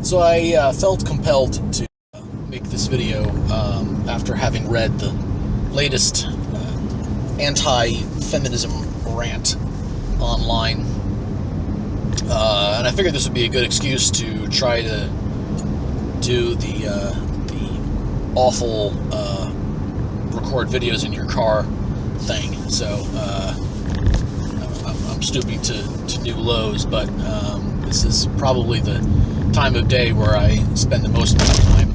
So I felt compelled to make this video after having read the latest anti-feminism rant online. And I figured this would be a good excuse to try to do the awful record videos in your car thing. So I'm stooping to new lows, but this is probably the time of day where I spend the most amount of time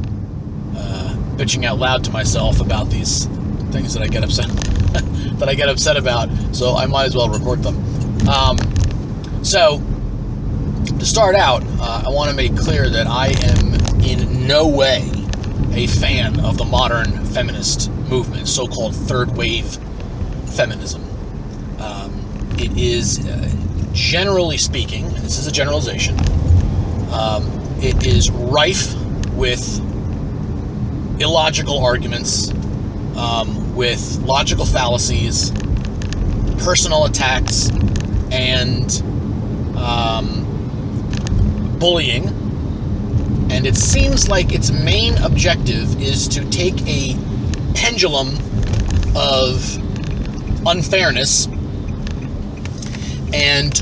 bitching out loud to myself about these things that I get upset about. So I might as well record them. So to start out, I want to make clear that I am in no way a fan of the modern feminist movement, so-called third wave feminism. It is, generally speaking, and this is a generalization, it is rife with illogical arguments, with logical fallacies, personal attacks, and bullying. And it seems like its main objective is to take a pendulum of unfairness and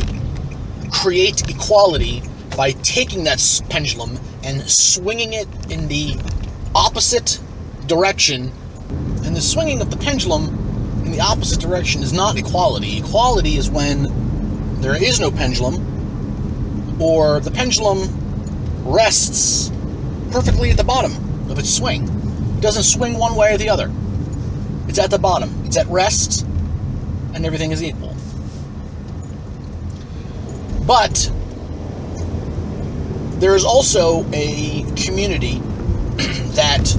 create equality by taking that pendulum and swinging it in the opposite direction. And the swinging of the pendulum in the opposite direction is not equality. Equality is when there is no pendulum, or the pendulum rests perfectly at the bottom of its swing. It doesn't swing one way or the other. It's at the bottom. It's at rest, and everything is equal. But there is also a community that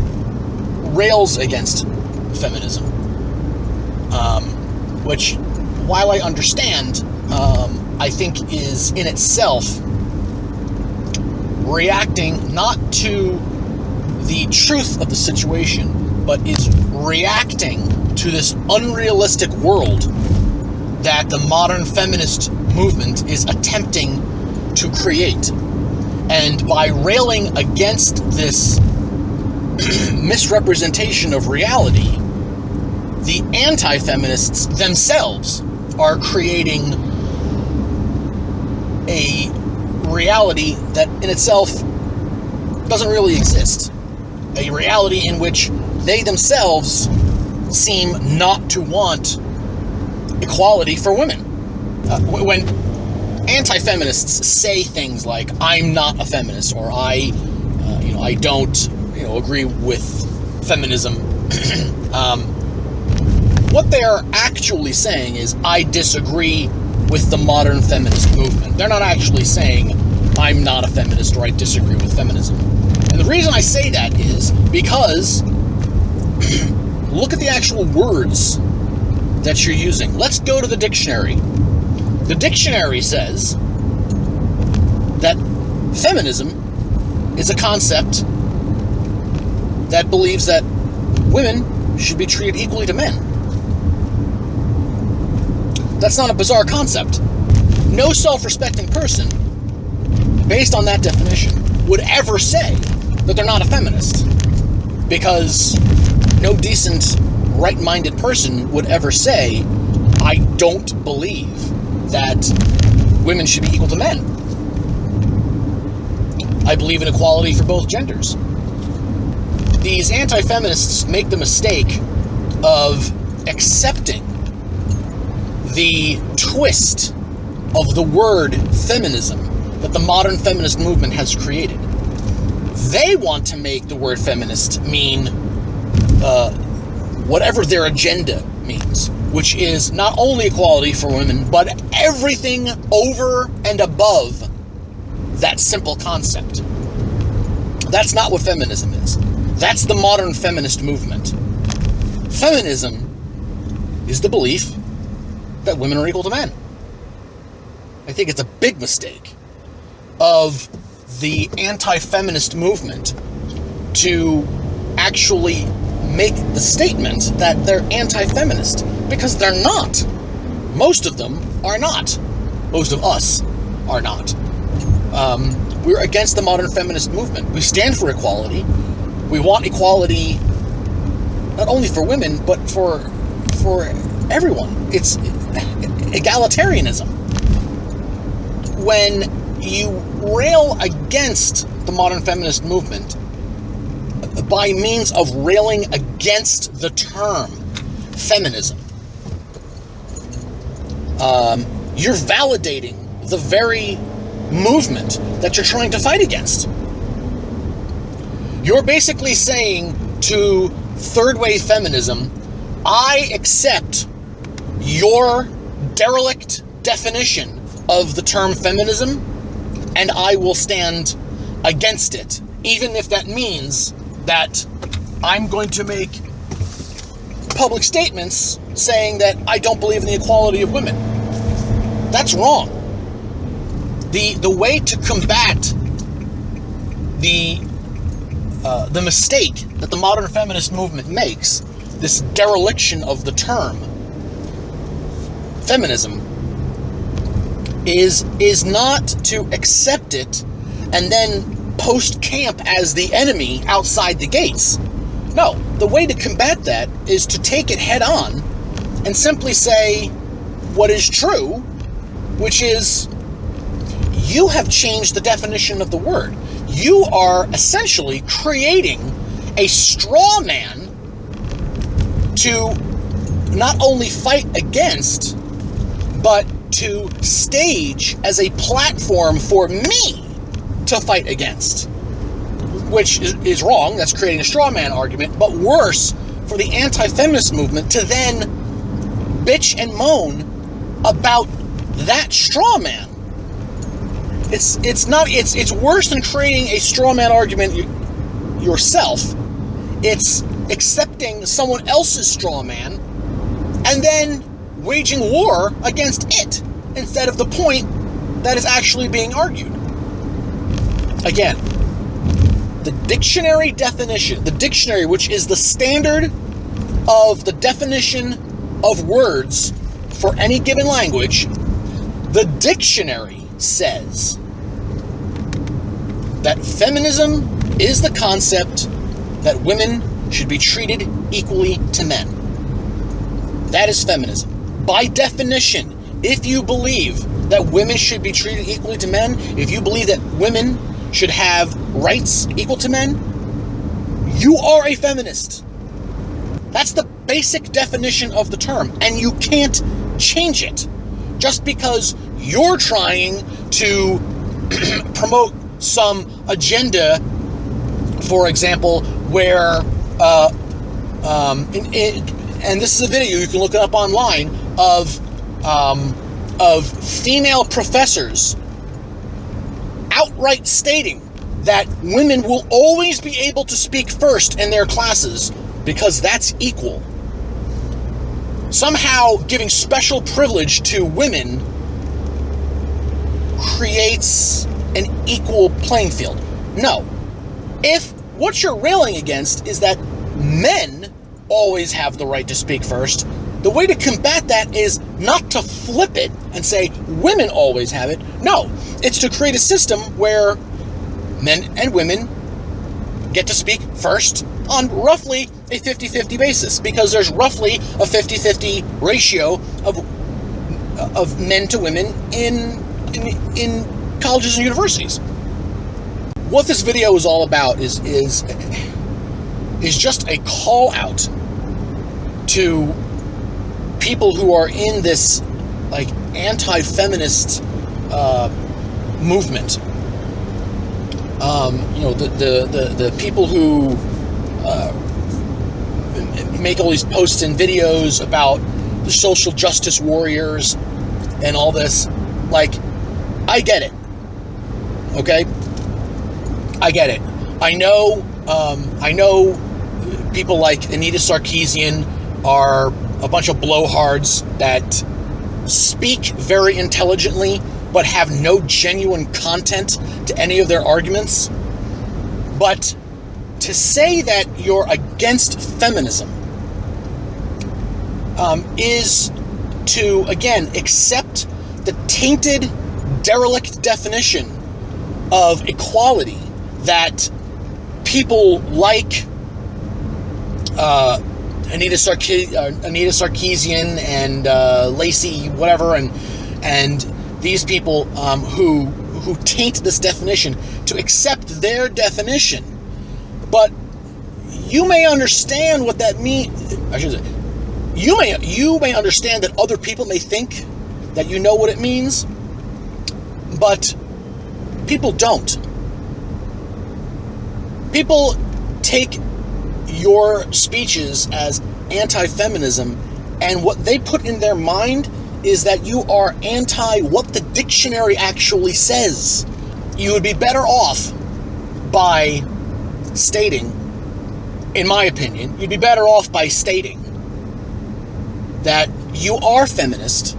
rails against feminism, which, while I understand, I think is in itself reacting not to the truth of the situation, but is reacting to this unrealistic world that the modern feminist movement is attempting to create. And by railing against this misrepresentation of reality, the anti-feminists themselves are creating a reality that in itself doesn't really exist. A reality in which they themselves seem not to want equality for women. When anti-feminists say things like, I'm not a feminist, or I don't agree with feminism, what they are actually saying is, I disagree with the modern feminist movement. They're not actually saying, I'm not a feminist, or I disagree with feminism. And the reason I say that is because look at the actual words that you're using. Let's go to the dictionary. The dictionary says that feminism is a concept that believes that women should be treated equally to men. That's not a bizarre concept. No self-respecting person, based on that definition, would ever say that they're not a feminist. Because no decent, right-minded person would ever say, I don't believe that women should be equal to men. I believe in equality for both genders. These anti-feminists make the mistake of accepting the twist of the word feminism that the modern feminist movement has created. They want to make the word feminist mean whatever their agenda means, which is not only equality for women, but everything over and above that simple concept. That's not what feminism is. That's the modern feminist movement. Feminism is the belief that women are equal to men. I think it's a big mistake of the anti-feminist movement to actually make the statement that they're anti-feminist, because they're not. Most of them are not. Most of us are not. we're against the modern feminist movement. We stand for equality. We want equality not only for women, but for everyone. It's egalitarianism. When you rail against the modern feminist movement by means of railing against the term feminism, you're validating the very movement that you're trying to fight against. You're basically saying to third wave feminism, I accept your derelict definition of the term feminism, and I will stand against it, even if that means that I'm going to make public statements saying that I don't believe in the equality of women. That's wrong. The way to combat the mistake that the modern feminist movement makes, this dereliction of the term feminism, is not to accept it and then post camp as the enemy outside the gates. No, the way to combat that is to take it head on and simply say what is true, which is you have changed the definition of the word. You are essentially creating a straw man to not only fight against, but to stage as a platform for me to fight against, which is wrong. That's creating a straw man argument, but worse for the anti-feminist movement to then bitch and moan about that straw man. It's worse than creating a straw man argument yourself. It's accepting someone else's straw man and then waging war against it instead of the point that is actually being argued. Again, the dictionary definition, the dictionary, which is the standard of the definition of words for any given language, the dictionary says that feminism is the concept that women should be treated equally to men. That is feminism. By definition, if you believe that women should be treated equally to men, if you believe that women should have rights equal to men, you are a feminist. That's the basic definition of the term, and you can't change it just because you're trying to promote some agenda, for example, where, and this is a video, you can look it up online, of female professors outright stating that women will always be able to speak first in their classes because that's equal. Somehow giving special privilege to women creates an equal playing field. No. If what you're railing against is that men always have the right to speak first, the way to combat that is not to flip it and say women always have it. No, it's to create a system where men and women get to speak first on roughly a 50-50 basis, because there's roughly a 50-50 ratio of men to women in colleges and universities. What this video is all about is just a call out to people who are in this like anti-feminist movement. The people who make all these posts and videos about the social justice warriors and all this. Like, I get it. Okay? I get it. I know people like Anita Sarkeesian are a bunch of blowhards that speak very intelligently but have no genuine content to any of their arguments. But to say that you're against feminism is to, again, accept the tainted, derelict definition of equality that people like Anita Sarkeesian and Lacey whatever and these people who taint this definition to accept their definition. But you may understand what that means. I should say, you may understand that other people may think that you know what it means, but people don't. People take your speeches as anti-feminism, and what they put in their mind is that you are anti what the dictionary actually says. You would be better off by stating, in my opinion, you'd be better off by stating that you are feminist,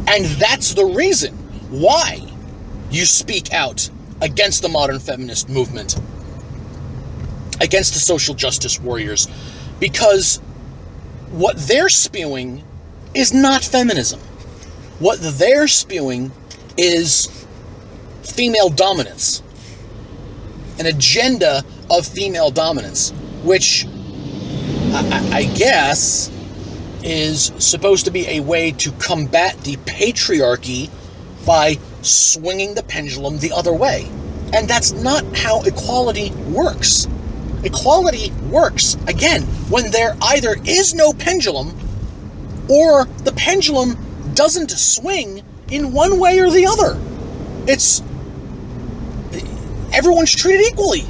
and that's the reason why you speak out against the modern feminist movement, against the social justice warriors, because what they're spewing is not feminism. What they're spewing is female dominance, an agenda of female dominance, which I guess is supposed to be a way to combat the patriarchy by swinging the pendulum the other way. And that's not how equality works. Equality works, again, when there either is no pendulum or the pendulum doesn't swing in one way or the other. Everyone's treated equally.